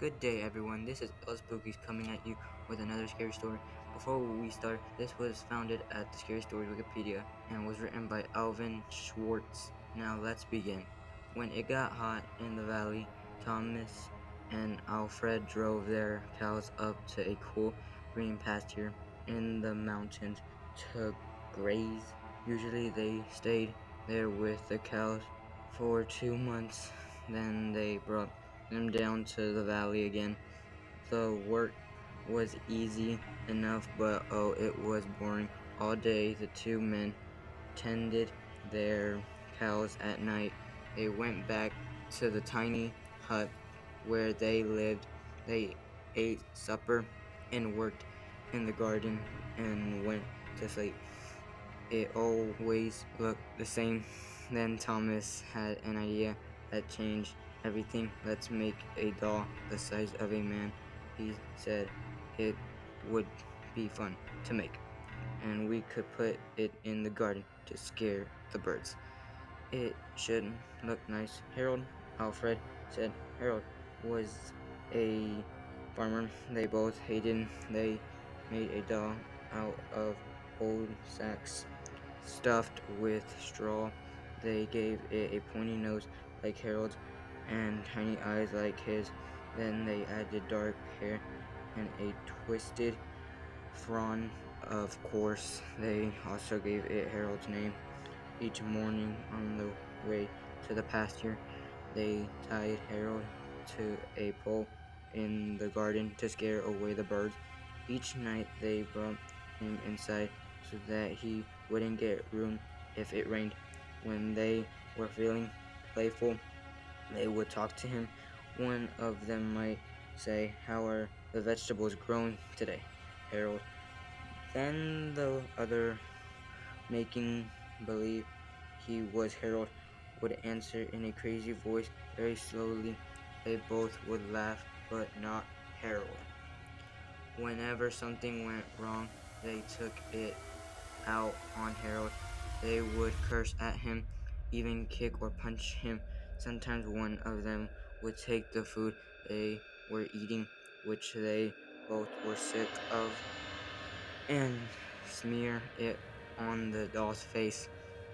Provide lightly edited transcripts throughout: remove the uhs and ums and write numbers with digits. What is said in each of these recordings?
Good day, everyone. This is Spookees coming at you with another scary story. Before we start, this was founded at the Scary Stories Wikipedia and was written by Alvin Schwartz. Now let's begin. When it got hot in the valley, Thomas and Alfred drove their cows up to a cool green pasture in the mountains to graze. Usually they stayed there with the cows for 2 months. Then they brought them down to the valley again. The work was easy enough, but oh, it was boring. All day the two men tended their cows. At night they went back to the tiny hut where they lived. They ate supper and worked in the garden and went to sleep. It always looked the same. Then Thomas had an idea that changed everything. Let's make a doll the size of a man, he said. It would be fun to make, and we could put it in the garden to scare the birds. It should look nice, Harold, Alfred said. Harold was a farmer they both hated. They made a doll out of old sacks stuffed with straw. They gave it a pointy nose like Harold's and tiny eyes like his. Then they added dark hair and a twisted frond. Of course, they also gave it Harold's name. Each morning on the way to the pasture, they tied Harold to a pole in the garden to scare away the birds. Each night they brought him inside so that he wouldn't get ruined if it rained. When they were feeling playful, they would talk to him. One of them might say, "How are the vegetables growing today, Harold?" Then the other, making believe he was Harold, would answer in a crazy voice very slowly. They both would laugh, but not Harold. Whenever something went wrong, they took it out on Harold. They would curse at him, even kick or punch him. Sometimes one of them would take the food they were eating, which they both were sick of, and smear it on the doll's face.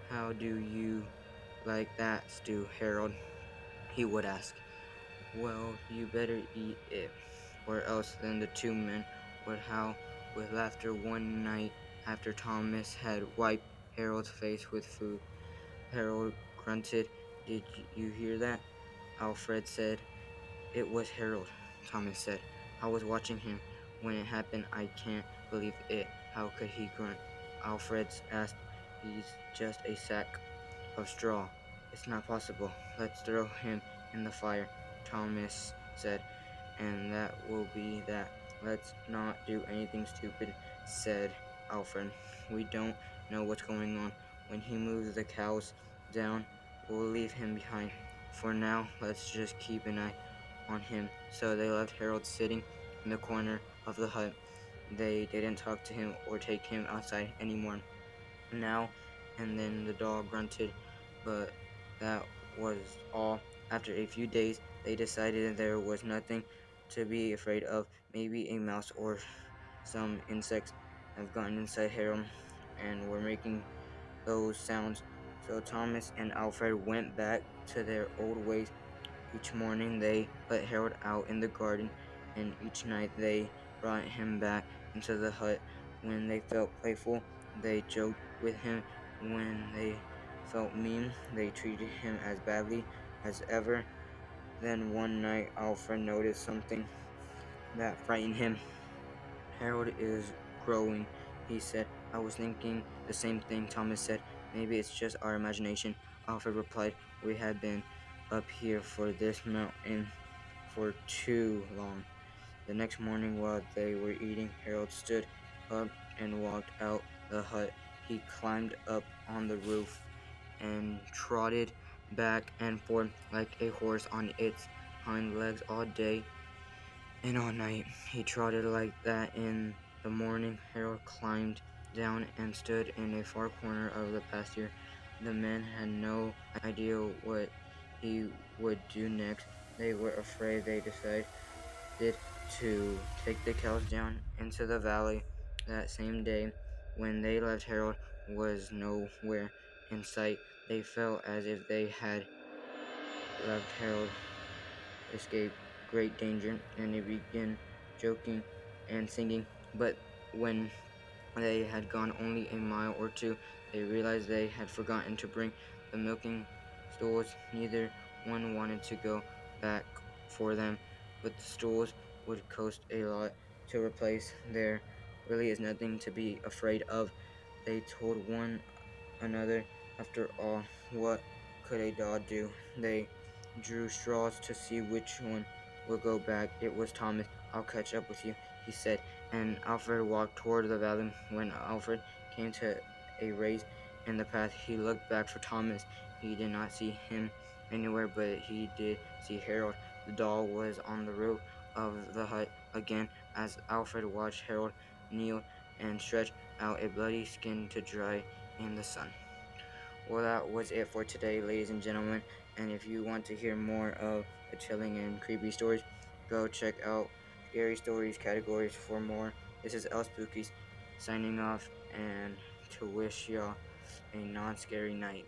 "How do you like that stew, Harold?" he would ask. "Well, you better eat it, or else." Then the two men would howl with laughter. One night, after Thomas had wiped Harold's face with food, Harold grunted. "Did you hear that?" Alfred said. "It was Harold," Thomas said. "I was watching him when it happened. I can't believe it. How could he grunt?" Alfred asked. "He's just a sack of straw. It's not possible. Let's throw him in the fire," Thomas said. "And that will be that." "Let's not do anything stupid," said Alfred. "We don't know what's going on. When he moves the cows down, we'll leave him behind. For now, let's just keep an eye on him." So they left Harold sitting in the corner of the hut. They didn't talk to him or take him outside anymore. Now and then the dog grunted, but that was all. After a few days, they decided there was nothing to be afraid of. Maybe a mouse or some insects have gotten inside Harold and were making those sounds. So Thomas and Alfred went back to their old ways. Each morning they let Harold out in the garden, and each night they brought him back into the hut. When they felt playful, they joked with him. When they felt mean, they treated him as badly as ever. Then one night, Alfred noticed something that frightened him. "Harold is growing," he said. "I was thinking the same thing," Thomas said. "Maybe it's just our imagination," Alfred replied. "We have been up here for this mountain for too long." The next morning, while they were eating, Harold stood up and walked out the hut. He climbed up on the roof and trotted back and forth like a horse on its hind legs all day and all night. He trotted like that. In the morning, Harold climbed down and stood in a far corner of the pasture. The men had no idea what he would do next. They were afraid, they decided. did to take the cows down into the valley. That same day, when they left, Harold was nowhere in sight. They felt as if they had left Harold escape great danger, and they began joking and singing. But when they had gone only a mile or two, they realized they had forgotten to bring the milking stools. Neither one wanted to go back for them, but the stools would cost a lot to replace. There really is nothing to be afraid of, they told one another. After all, what could a dog do? They drew straws to see which one would go back. It was Thomas. I'll catch up with you, he said, and Alfred walked toward the valley. When Alfred came to a raise in the path, he looked back for Thomas. He did not see him anywhere, but he did see Harold. The doll was on the roof of the hut again. As Alfred watched, Harold kneel and stretch out a bloody skin to dry in the sun. Well, that was it for today, ladies and gentlemen. And if you want to hear more of the chilling and creepy stories, go check out Scary Stories categories for more. This is El Spookies signing off, and to wish y'all a non scary night.